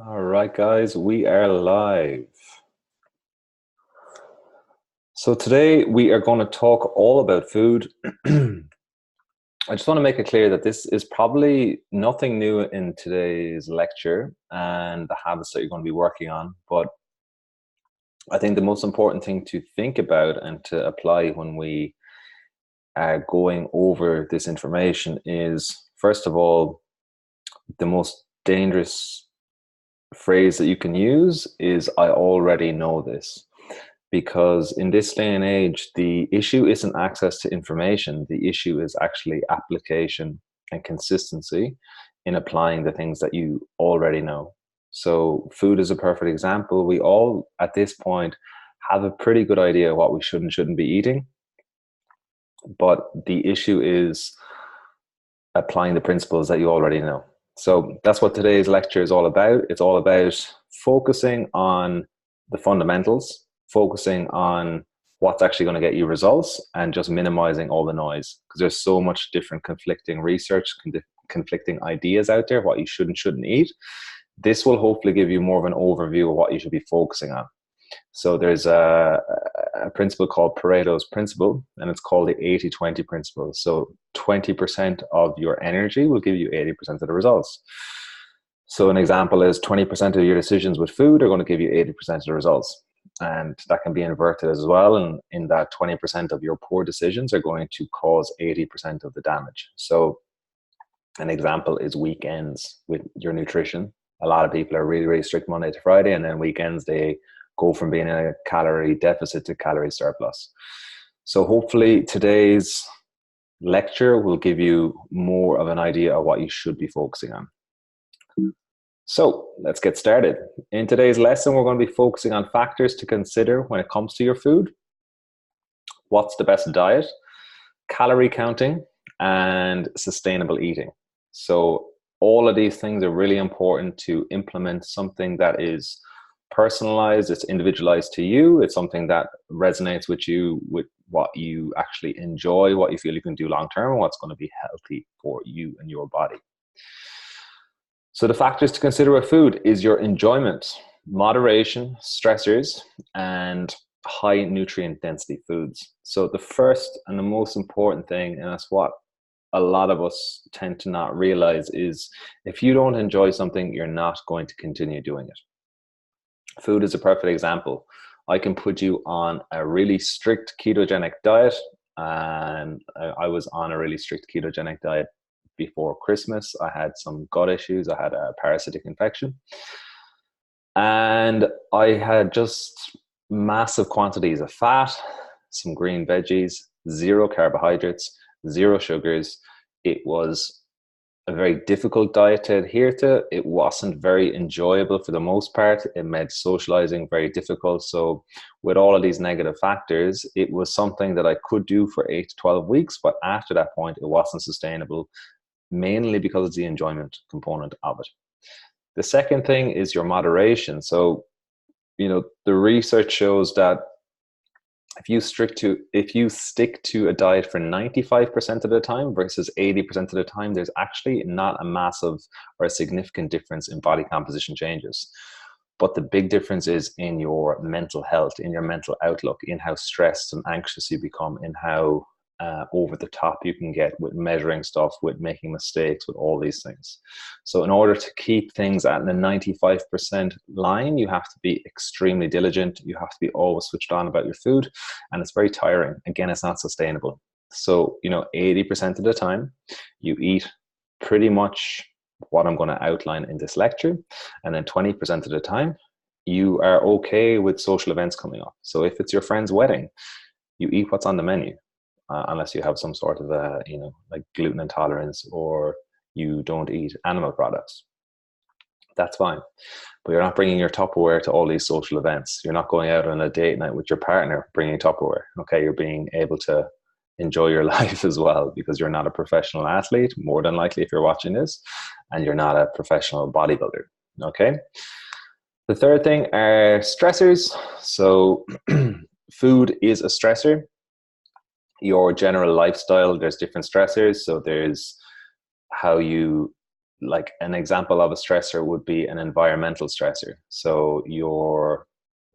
All right, guys, we are live. So today we are going to talk all about food. I just want to make it clear that this is probably nothing new in today's lecture and the habits that you're going to be working on. But I think the most important thing to think about and to apply when we are going over this information is, first of all, the most dangerous phrase that you can use is "I already know this." Because in this day and age, the issue isn't access to information. The issue is actually application and consistency in applying the things that you already know. So food is a perfect example. We all, at this point, have a pretty good idea what we should and shouldn't be eating. But the issue is applying the principles that you already know. So that's what today's lecture is all about. It's all about focusing on the fundamentals, focusing on what's actually going to get you results, and just minimizing all the noise, because there's so much different conflicting research, conflicting ideas out there, what you should and shouldn't eat. This will hopefully give you more of an overview of what you should be focusing on. So there's a principle called Pareto's principle, and it's called the 80-20 principle. So 20% of your energy will give you 80% of the results. So an example is 20% of your decisions with food are going to give you 80% of the results. And that can be inverted as well. And in that 20% of your poor decisions are going to cause 80% of the damage. So an example is weekends with your nutrition. A lot of people are really, really strict Monday to Friday, and then weekends they go from being in a calorie deficit to calorie surplus. So hopefully today's lecture will give you more of an idea of what you should be focusing on. So let's get started. In today's lesson, we're going to be focusing on factors to consider when it comes to your food. What's the best diet, calorie counting, and sustainable eating. So all of these things are really important to implement something that is personalized, it's individualized to you, it's something that resonates with you, with what you actually enjoy, what you feel you can do long term, and what's going to be healthy for you and your body. So the factors to consider with food is your enjoyment, moderation, stressors, and high nutrient density foods. So the first and the most important thing, and that's what a lot of us tend to not realize, is if you don't enjoy something, you're not going to continue doing it. Food is a perfect example. I can put you on a really strict ketogenic diet, and I was on a really strict ketogenic diet before Christmas. I had some gut issues. I had a parasitic infection, and I had just massive quantities of fat, some green veggies, zero carbohydrates, zero sugars. It was a very difficult diet to adhere to. It wasn't very enjoyable for the most part. It made socializing very difficult. So with all of these negative factors, it was something that I could do for 8 to 12 weeks, but after that point, it wasn't sustainable, mainly because of the enjoyment component of it. The second thing is your moderation. So, the research shows that if you stick to a diet for 95% of the time versus 80% of the time, there's actually not a massive or a significant difference in body composition changes. But the big difference is in your mental health, in your mental outlook, in how stressed and anxious you become, in how over the top you can get with measuring stuff, with making mistakes, with all these things. So in order to keep things at the 95% line, you have to be extremely diligent. You have to be always switched on about your food, and it's very tiring. Again, it's not sustainable. So, 80% of the time you eat pretty much what I'm going to outline in this lecture. And then 20% of the time you are okay with social events coming up. So if it's your friend's wedding, you eat what's on the menu. Unless you have some sort of like gluten intolerance, or you don't eat animal products. That's fine. But you're not bringing your Tupperware to all these social events. You're not going out on a date night with your partner bringing Tupperware. Okay, you're being able to enjoy your life as well, because you're not a professional athlete, more than likely, if you're watching this, and you're not a professional bodybuilder. Okay. The third thing are stressors. So food is a stressor. Your general lifestyle, there's different stressors. So there's how you like an example of a stressor would be an environmental stressor. So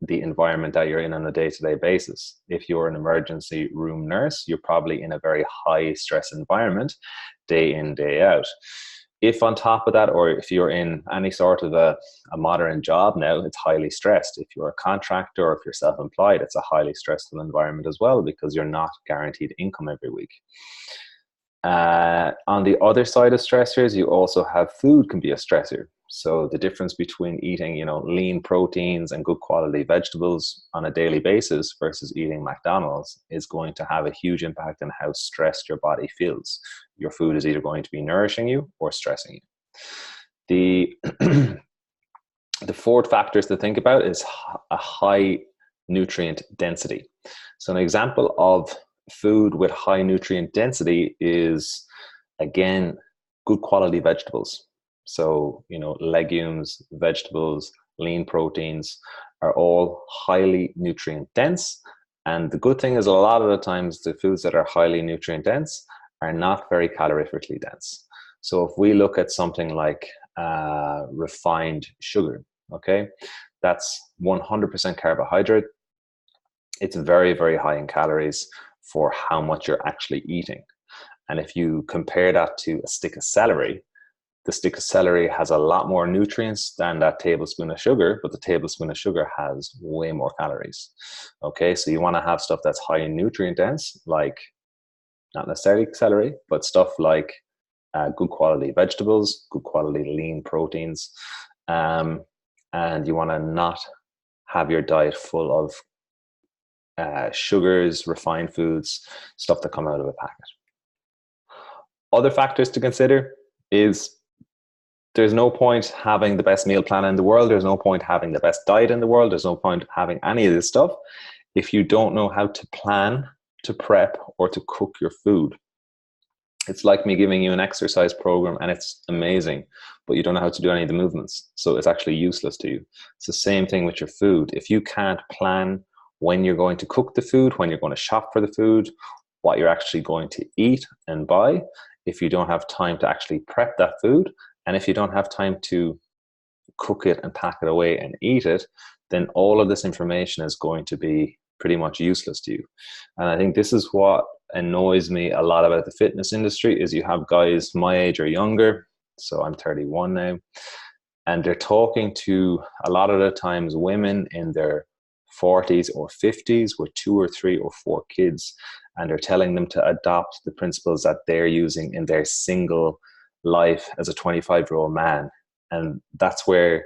the environment that you're in on a day-to-day basis. If you're an emergency room nurse, you're probably in a very high stress environment day in, day out. If on top of that, or if you're in any sort of a modern job now, it's highly stressed. If you're a contractor or if you're self-employed, it's a highly stressful environment as well, because you're not guaranteed income every week. On the other side of stressors, you also have food can be a stressor. So the difference between eating, lean proteins and good quality vegetables on a daily basis versus eating McDonald's is going to have a huge impact on how stressed your body feels. Your food is either going to be nourishing you or stressing you. The the fourth factors to think about is a high nutrient density. So an example of food with high nutrient density is, again, good quality vegetables. So, legumes, vegetables, lean proteins are all highly nutrient dense. And the good thing is, a lot of the times the foods that are highly nutrient dense are not very calorifically dense. So if we look at something like refined sugar, okay, that's 100% carbohydrate. It's very, very high in calories for how much you're actually eating. And if you compare that to a stick of celery, the stick of celery has a lot more nutrients than that tablespoon of sugar, but the tablespoon of sugar has way more calories. Okay, so you want to have stuff that's high in nutrient dense, like not necessarily celery, but stuff like good quality vegetables, good quality lean proteins. And you want to not have your diet full of sugars, refined foods, stuff that come out of a packet. Other factors to consider is there's no point having the best meal plan in the world. There's no point having the best diet in the world. There's no point having any of this stuff if you don't know how to plan, to prep, or to cook your food. It's like me giving you an exercise program and it's amazing, but you don't know how to do any of the movements. So it's actually useless to you. It's the same thing with your food. If you can't plan when you're going to cook the food, when you're going to shop for the food, what you're actually going to eat and buy, if you don't have time to actually prep that food, and if you don't have time to cook it and pack it away and eat it, then all of this information is going to be pretty much useless to you. And I think this is what annoys me a lot about the fitness industry is you have guys my age or younger, so I'm 31 now, and they're talking to a lot of the times women in their 40s or 50s with 2 or 3 or 4 kids, and they're telling them to adopt the principles that they're using in their single life as a 25-year-old man. And that's where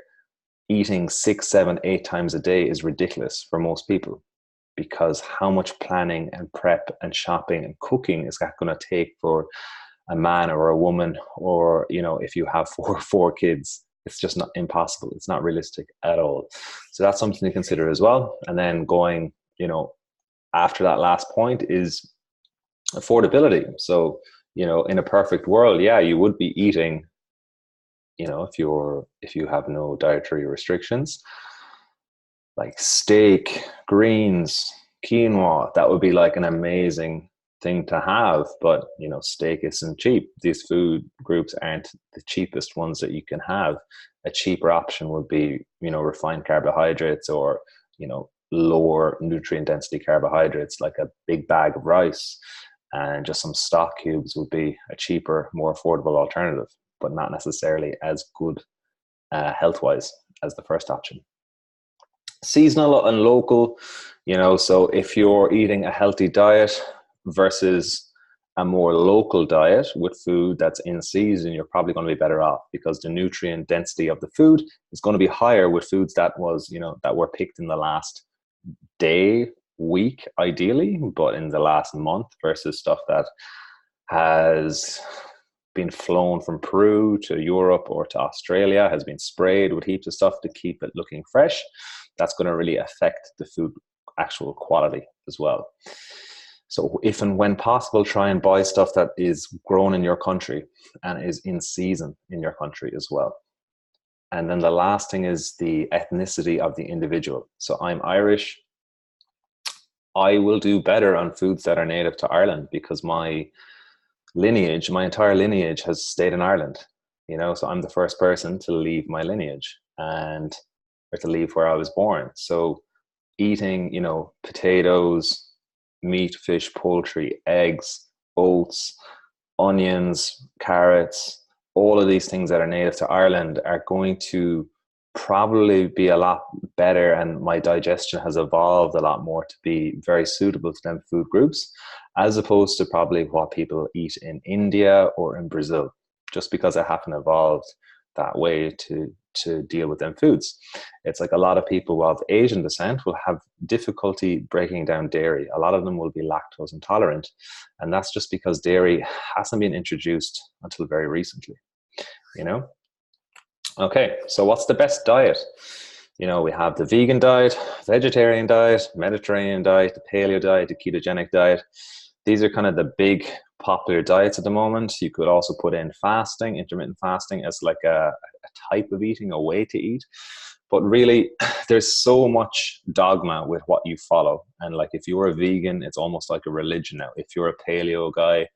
eating 6, 7, 8 times a day is ridiculous for most people, because how much planning and prep and shopping and cooking is that going to take for a man or a woman, or if you have four kids? It's just not impossible. It's not realistic at all. So that's something to consider as well. And then going, after that last point is affordability. So, in a perfect world, yeah, you would be eating, if you have no dietary restrictions, like steak, greens, quinoa, that would be like an amazing thing to have. But, steak isn't cheap. These food groups aren't the cheapest ones that you can have. A cheaper option would be, refined carbohydrates, or, lower nutrient density carbohydrates, like a big bag of rice and just some stock cubes would be a cheaper, more affordable alternative, but not necessarily as good health-wise as the first option. Seasonal and local, so if you're eating a healthy diet versus a more local diet with food that's in season, you're probably going to be better off, because the nutrient density of the food is going to be higher with foods that were picked in the last day, week, ideally, but in the last month, versus stuff that has been flown from Peru to Europe or to Australia, has been sprayed with heaps of stuff to keep it looking fresh. That's going to really affect the food actual quality as well. So if and when possible, try and buy stuff that is grown in your country and is in season in your country as well. And then the last thing is the ethnicity of the individual. So I'm Irish. I will do better on foods that are native to Ireland, because my entire lineage has stayed in Ireland. So I'm the first person to leave my lineage and or to leave where I was born. So eating, potatoes, meat, fish, poultry, eggs, oats, onions, carrots, all of these things that are native to Ireland are going to probably be a lot better, and my digestion has evolved a lot more to be very suitable to them food groups, as opposed to probably what people eat in India or in Brazil, just because I haven't evolved that way to deal with them foods. It's like a lot of people of Asian descent will have difficulty breaking down dairy. A lot of them will be lactose intolerant, and that's just because dairy hasn't been introduced until very recently, you know? Okay, so what's the best diet? We have the vegan diet, vegetarian diet, Mediterranean diet, the paleo diet, the ketogenic diet. These are kind of the big popular diets at the moment. You could also put in fasting, intermittent fasting, as like a type of eating, a way to eat. But really, there's so much dogma with what you follow. And like if you're a vegan, it's almost like a religion now. If you're a paleo guy,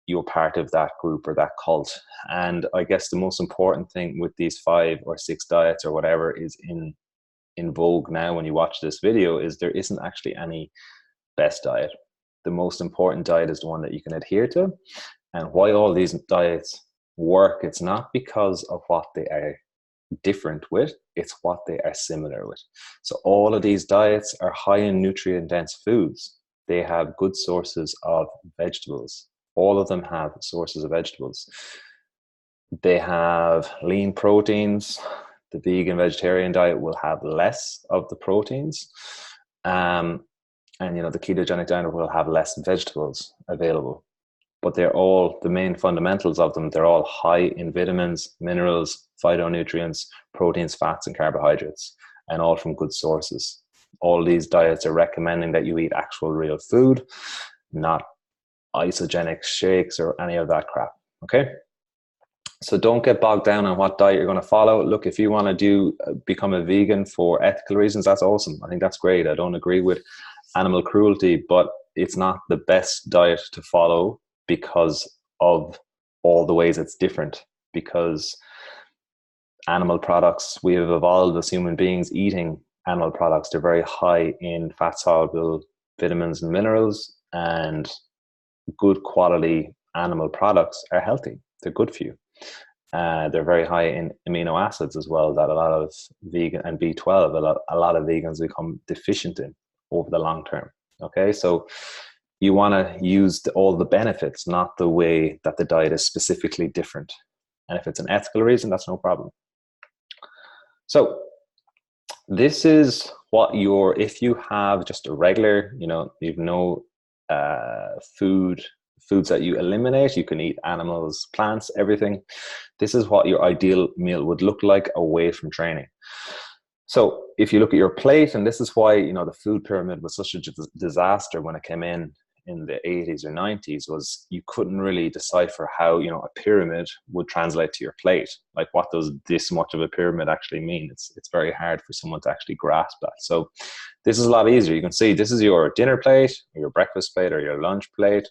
you're part of that group or that cult. And I guess the most important thing with these 5 or 6 diets or whatever is in vogue now when you watch this video is there isn't actually any best diet. The most important diet is the one that you can adhere to. And why all these diets work, it's not because of what they are different with, it's what they are similar with. So all of these diets are high in nutrient dense foods. They have good sources of vegetables. All of them have sources of vegetables. They have lean proteins. The vegan vegetarian diet will have less of the proteins. And the ketogenic diet will have less vegetables available. But they're all, the main fundamentals of them, they're all high in vitamins, minerals, phytonutrients, proteins, fats, and carbohydrates, and all from good sources. All these diets are recommending that you eat actual real food, not isogenic shakes or any of that crap. Okay? So don't get bogged down on what diet you're going to follow. Look, if you want to become a vegan for ethical reasons, that's awesome. I think that's great. I don't agree with animal cruelty, but it's not the best diet to follow because of all the ways it's different. Because animal products, we have evolved as human beings eating animal products. They're very high in fat-soluble vitamins and minerals, and good quality animal products are healthy. They're good for you. They're very high in amino acids as well, that a lot of vegan and B12, a lot of vegans become deficient in over the long term. Okay, so you want to use all the benefits, not the way that the diet is specifically different. And if it's an ethical reason, that's no problem. So this is what if you have just a regular, you've no foods that you eliminate, you can eat animals, plants, everything. This is what your ideal meal would look like away from training. So if you look at your plate, and this is why, the food pyramid was such a disaster when it came in the 80s or 90s, was you couldn't really decipher how, a pyramid would translate to your plate. Like, what does this much of a pyramid actually mean? It's very hard for someone to actually grasp that. So this is a lot easier. You can see this is your dinner plate, or your breakfast plate, or your lunch plate.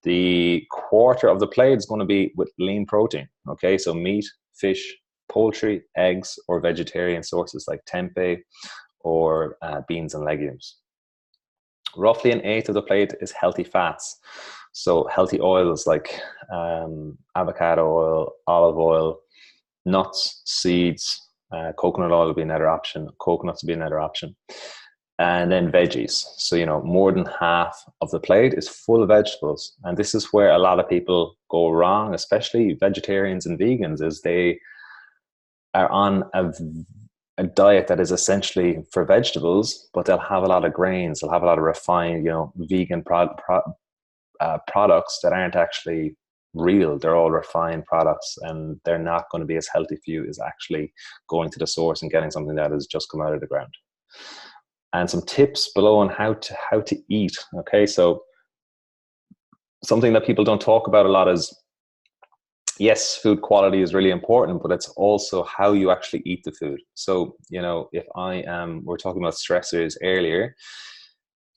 The quarter of the plate is going to be with lean protein. Okay, so meat, fish, poultry, eggs, or vegetarian sources like tempeh or beans and legumes. Roughly 1/8 of the plate is healthy fats. So healthy oils like avocado oil, olive oil, nuts, seeds, coconut oil will be another option. Coconuts will be another option. And then veggies. So, more than half of the plate is full of vegetables. And this is where a lot of people go wrong, especially vegetarians and vegans, is they are on a diet that is essentially for vegetables, but they'll have a lot of grains, they'll have a lot of refined, vegan products that aren't actually real. They're all refined products, and they're not going to be as healthy for you as actually going to the source and getting something that has just come out of the ground. And some tips below on how to eat. Okay, so something that people don't talk about a lot is, yes, food quality is really important, but it's also how you actually eat the food. So, if we're talking about stressors earlier,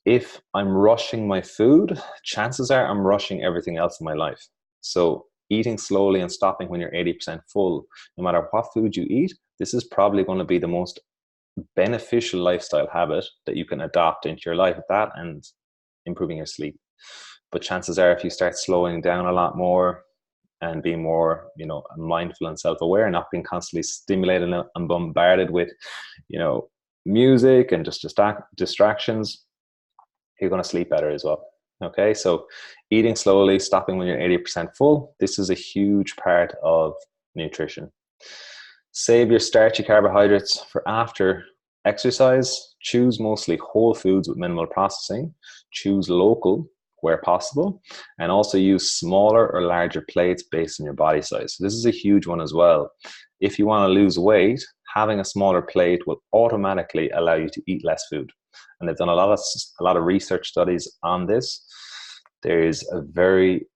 if I'm rushing my food, chances are I'm rushing everything else in my life. So eating slowly and stopping when you're 80% full, no matter what food you eat, this is probably going to be the most beneficial lifestyle habit that you can adopt into your life, that and improving your sleep. But chances are, if you start slowing down a lot more and being more, mindful and self-aware, not being constantly stimulated and bombarded with, music and just distractions, you're going to sleep better as well. Okay, so eating slowly, stopping when you're 80% full, this is a huge part of nutrition. Save your starchy carbohydrates for after exercise. Choose mostly whole foods with minimal processing. Choose local where possible, and also use smaller or larger plates based on your body size. So this is a huge one as well. If you want to lose weight, having a smaller plate will automatically allow you to eat less food. And they've done a lot of research studies on this. There's a very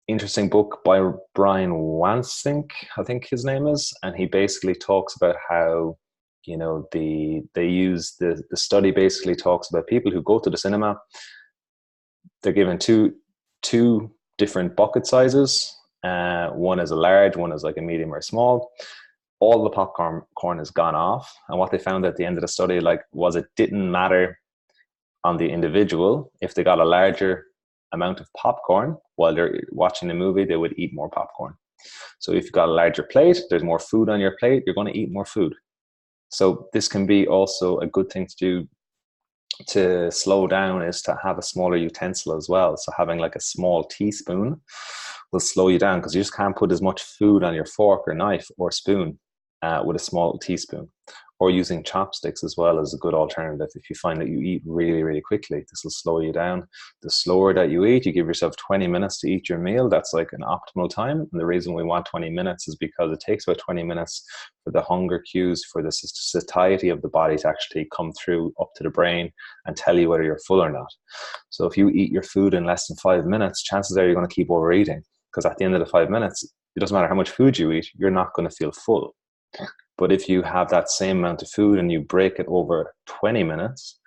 interesting book by Brian Wansink, I think his name is, and he basically talks about how they use the study basically talks about people who go to the cinema. They're given two different bucket sizes. One is a large, one is like a medium or small. All the popcorn is gone off, and what they found at the end of the study was it didn't matter on the individual. If they got a larger amount of popcorn while they're watching the movie, they would eat more popcorn. So if you've got a larger plate, there's more food on your plate, you're going to eat more food. So this can be also a good thing to do to slow down, is to have a smaller utensil as well. So having like a small teaspoon will slow you down, because you just can't put as much food on your fork or knife or spoon with a small teaspoon. Or using chopsticks as well is a good alternative. If you find that you eat really, really quickly, this will slow you down. The slower that you eat, you give yourself 20 minutes to eat your meal. That's like an optimal time. And the reason we want 20 minutes is because it takes about 20 minutes for the hunger cues, for the satiety of the body to actually come through up to the brain and tell you whether you're full or not. So if you eat your food in less than 5 minutes, chances are you're going to keep overeating, because at the end of the 5 minutes, it doesn't matter how much food you eat, you're not going to feel full. But if you have that same amount of food and you break it over 20 minutes,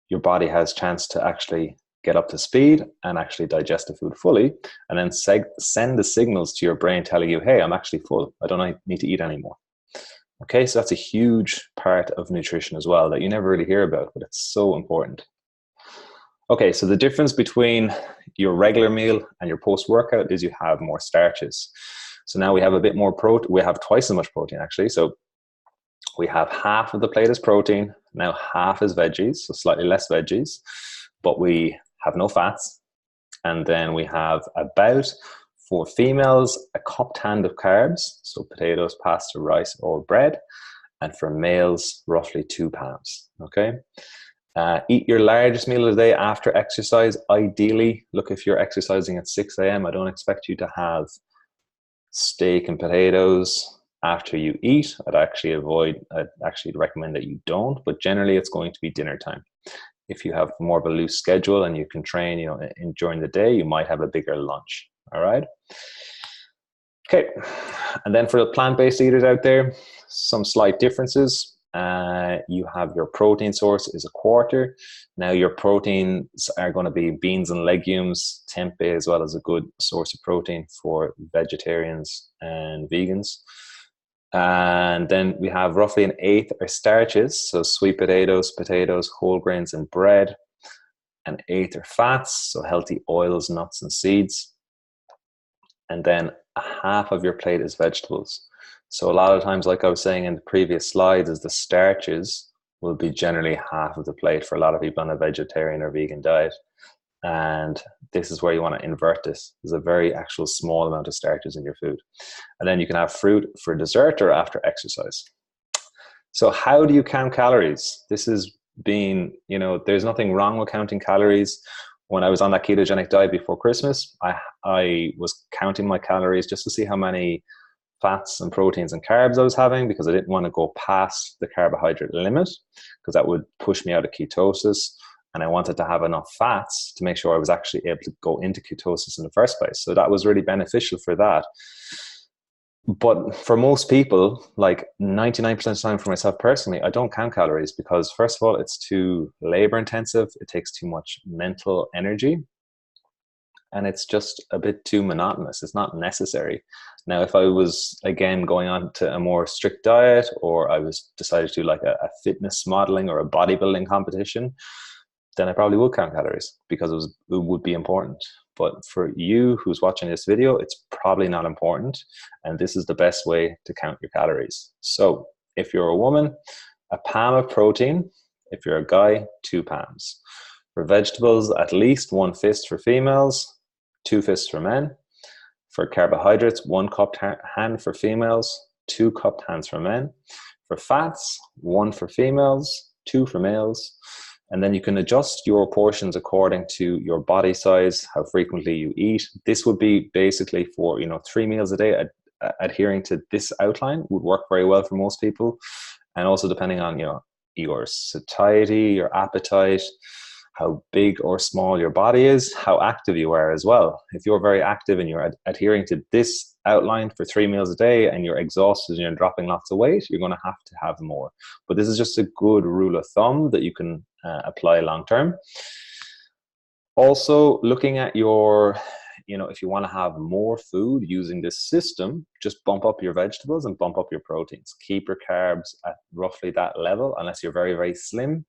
your body has a chance to actually get up to speed and actually digest the food fully, and then send the signals to your brain telling you, hey, I'm actually full. I don't need to eat anymore. Okay, so that's a huge part of nutrition as well that you never really hear about, but it's so important. Okay, so the difference between your regular meal and your post-workout is you have more starches. So now we have a bit more protein. We have twice as much protein, actually. So we have half of the plate is protein. Now half is veggies, so slightly less veggies, but we have no fats. And then we have about, for females, a cupped hand of carbs, so potatoes, pasta, rice, or bread. And for males, roughly 2 pounds, okay? Eat your largest meal of the day after exercise. Ideally, look, if you're exercising at 6 a.m., I don't expect you to have steak and potatoes after you eat. I'd actually recommend that you don't, but generally it's going to be dinner time. If you have more of a loose schedule and you can train, during the day, you might have a bigger lunch. All right. Okay. And then for the plant-based eaters out there, some slight differences. You have your protein source is a quarter. Now your proteins are going to be beans and legumes. Tempeh as well as a good source of protein for vegetarians and vegans. And then we have roughly 1/8 are starches, so sweet potatoes, whole grains, and bread. 1/8 are fats, so healthy oils, nuts, and seeds. And then 1/2 of your plate is vegetables. So a lot of times, like I was saying in the previous slides, is the starches will be generally 1/2 of the plate for a lot of people on a vegetarian or vegan diet. And this is where you want to invert this. There's a very actual small amount of starches in your food. And then you can have fruit for dessert or after exercise. So how do you count calories? This is there's nothing wrong with counting calories. When I was on that ketogenic diet before Christmas, I was counting my calories just to see how many fats and proteins and carbs I was having, because I didn't want to go past the carbohydrate limit, because that would push me out of ketosis. And I wanted to have enough fats to make sure I was actually able to go into ketosis in the first place. So that was really beneficial for that. But for most people, like 99% of the time for myself personally, I don't count calories, because first of all, it's too labor intensive. It takes too much mental energy. and it's just a bit too monotonous. It's not necessary. Now, if I was again going on to a more strict diet, or I was decided to do like a fitness modeling or a bodybuilding competition, then I probably would count calories because it would be important. But for you who's watching this video, it's probably not important. And this is the best way to count your calories. So if you're a woman, a pound of protein. If you're a guy, 2 pounds. For vegetables, at least 1 fist for females, 2 fists for men. For carbohydrates, 1 cupped hand for females, 2 cupped hands for men. For fats, 1 for females, 2 for males. And then you can adjust your portions according to your body size, how frequently you eat. This would be basically for 3 meals a day. Adhering to this outline would work very well for most people. And also depending on your satiety, your appetite, how big or small your body is, how active you are as well. If you're very active and you're adhering to this outline for 3 meals a day and you're exhausted and you're dropping lots of weight, you're going to have more. But this is just a good rule of thumb that you can apply long term. Also, looking at your, if you want to have more food using this system, just bump up your vegetables and bump up your proteins. Keep your carbs at roughly that level unless you're very, very slim.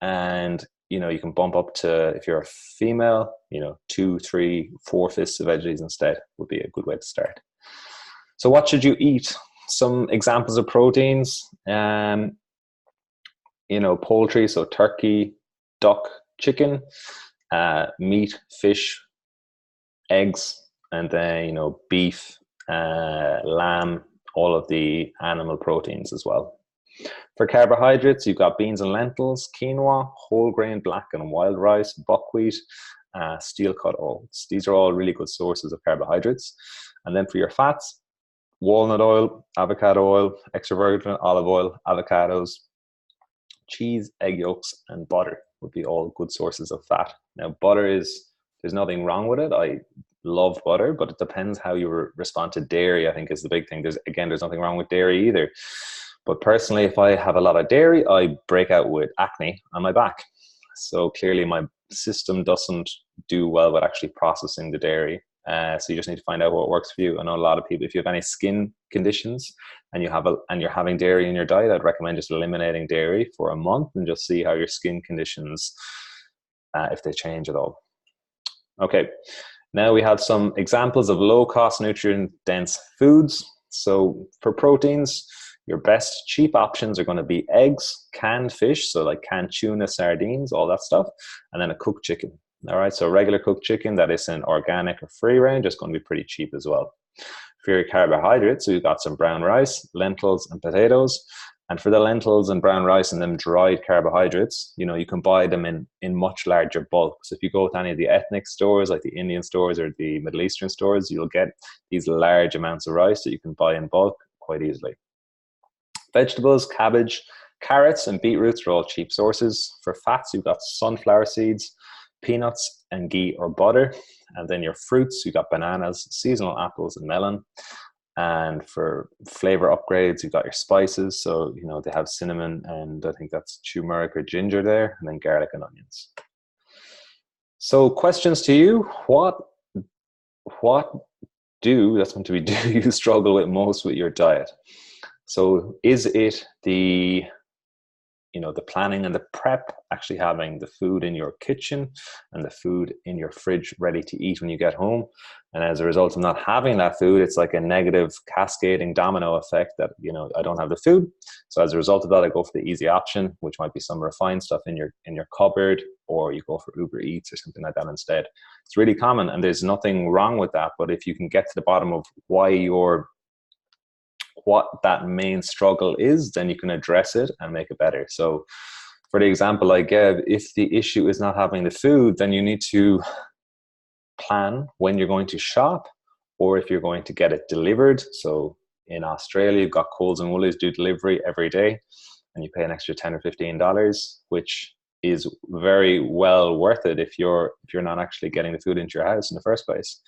And you can bump up to, if you're a female, 2, 3, 4 fists of veggies instead would be a good way to start. So what should you eat? Some examples of proteins, poultry, so turkey, duck, chicken, meat, fish, eggs, and then, beef, lamb, all of the animal proteins as well. For carbohydrates, you've got beans and lentils, quinoa, whole grain, black and wild rice, buckwheat, steel cut oats. These are all really good sources of carbohydrates. And then for your fats, walnut oil, avocado oil, extra virgin olive oil, avocados, cheese, egg yolks, and butter would be all good sources of fat. Now, there's nothing wrong with it. I love butter, but it depends how you respond to dairy, I think is the big thing. There's nothing wrong with dairy either. But personally, if I have a lot of dairy, I break out with acne on my back. So clearly my system doesn't do well with actually processing the dairy. So you just need to find out what works for you. I know a lot of people, if you have any skin conditions and you're having dairy in your diet, I'd recommend just eliminating dairy for a month and just see how your skin conditions, if they change at all. Okay, now we have some examples of low-cost, nutrient-dense foods. So for proteins, your best cheap options are going to be eggs, canned fish, so like canned tuna, sardines, all that stuff, and then a cooked chicken. All right, so regular cooked chicken that isn't organic or free range is going to be pretty cheap as well. For your carbohydrates, we've got some brown rice, lentils, and potatoes. And for the lentils and brown rice and them dried carbohydrates, you can buy them in much larger bulk. So if you go to any of the ethnic stores, like the Indian stores or the Middle Eastern stores, you'll get these large amounts of rice that you can buy in bulk quite easily. Vegetables, cabbage, carrots, and beetroots are all cheap sources. For fats, you've got sunflower seeds, peanuts, and ghee or butter. And then your fruits, you've got bananas, seasonal apples, and melon. And for flavor upgrades, you've got your spices. So, they have cinnamon and I think that's turmeric or ginger there, and then garlic and onions. So questions to you. What do you struggle with most with your diet? So is it the planning and the prep, actually having the food in your kitchen and the food in your fridge ready to eat when you get home? And as a result of not having that food, it's like a negative cascading domino effect that, I don't have the food. So as a result of that, I go for the easy option, which might be some refined stuff in your cupboard, or you go for Uber Eats or something like that instead. It's really common and there's nothing wrong with that. But if you can get to the bottom of what that main struggle is, then you can address it and make it better. So for the example I gave, if the issue is not having the food, then you need to plan when you're going to shop or if you're going to get it delivered. So in Australia, you've got Coles and Woolies do delivery every day and you pay an extra $10 or $15, which is very well worth it if you're not actually getting the food into your house in the first place.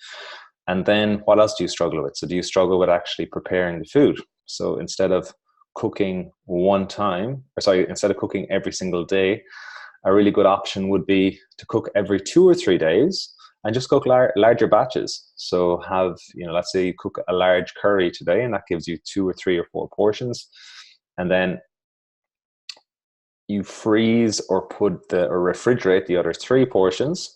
And then what else do you struggle with? So do you struggle with actually preparing the food? So instead of cooking instead of cooking every single day, a really good option would be to cook every 2 or 3 days and just cook larger batches. So have, let's say you cook a large curry today, and that gives you 2 or 3 or 4 portions. And then you freeze or refrigerate the other 3 portions.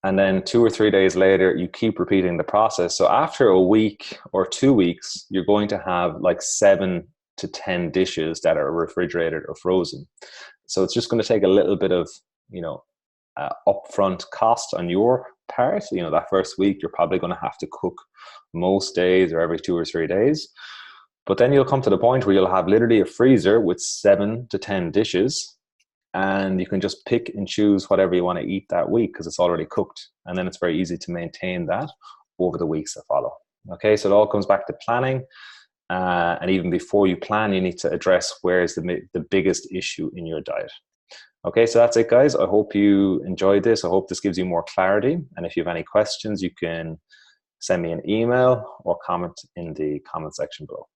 And then 2 or 3 days later, you keep repeating the process. So after a week or 2 weeks, you're going to have like 7 to 10 dishes that are refrigerated or frozen. So it's just going to take a little bit of, upfront cost on your part. That first week, you're probably going to have to cook most days or every 2 or 3 days. But then you'll come to the point where you'll have literally a freezer with 7 to 10 dishes, and you can just pick and choose whatever you want to eat that week because it's already cooked. And then it's very easy to maintain that over the weeks that follow. Okay, so it all comes back to planning. And even before you plan, you need to address where is the biggest issue in your diet. Okay, so that's it, guys. I hope you enjoyed this. I hope this gives you more clarity. And if you have any questions, you can send me an email or comment in the comment section below.